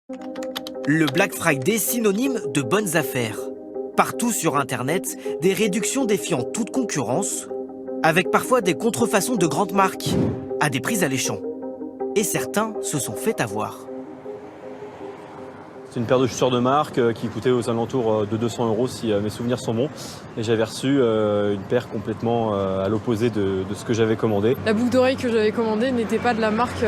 Le Black Friday synonyme de bonnes affaires. Partout sur Internet, des réductions défiant toute concurrence, avec parfois des contrefaçons de grandes marques, à des prix alléchants. Et certains se sont fait avoir. C'est une paire de chaussures de marque qui coûtait aux alentours de 200 € si mes souvenirs sont bons. Et j'avais reçu une paire complètement à l'opposé de ce que j'avais commandé. La boucle d'oreille que j'avais commandée n'était pas de la marque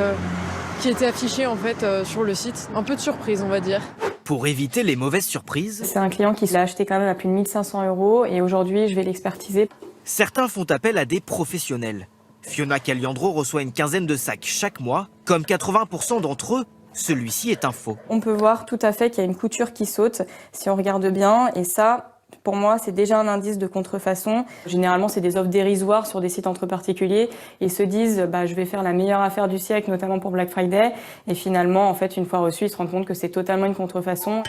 qui était affichée en fait sur le site. Un peu de surprise, on va dire. Pour éviter les mauvaises surprises, c'est un client qui l'a acheté quand même à plus de 1 500 € et aujourd'hui je vais l'expertiser. certains font appel à des professionnels. Fiona Caliandro reçoit une quinzaine de sacs chaque mois. Comme 80% d'entre eux, celui-ci est un faux. On peut voir tout à fait qu'il y a une couture qui saute si on regarde bien et ça, pour moi, c'est déjà un indice de contrefaçon. Généralement, c'est des offres dérisoires sur des sites entre particuliers. Ils se disent je vais faire la meilleure affaire du siècle, notamment pour Black Friday. Et finalement, en fait, une fois reçu, ils se rendent compte que c'est totalement une contrefaçon.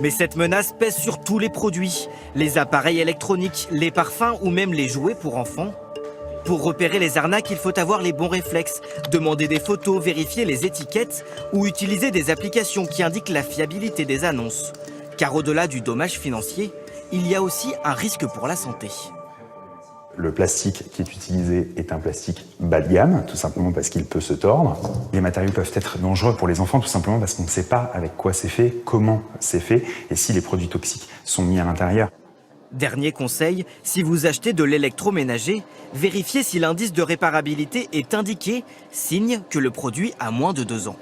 Mais cette menace pèse sur tous les produits, les appareils électroniques, les parfums ou même les jouets pour enfants. Pour repérer les arnaques, il faut avoir les bons réflexes, demander des photos, vérifier les étiquettes ou utiliser des applications qui indiquent la fiabilité des annonces. Car au-delà du dommage financier, il y a aussi un risque pour la santé. Le plastique qui est utilisé est un plastique bas de gamme, tout simplement parce qu'il peut se tordre. Les matériaux peuvent être dangereux pour les enfants, tout simplement parce qu'on ne sait pas avec quoi c'est fait, comment c'est fait, et si les produits toxiques sont mis à l'intérieur. Dernier conseil, si vous achetez de l'électroménager, vérifiez si l'indice de réparabilité est indiqué, signe que le produit a moins de 2 ans.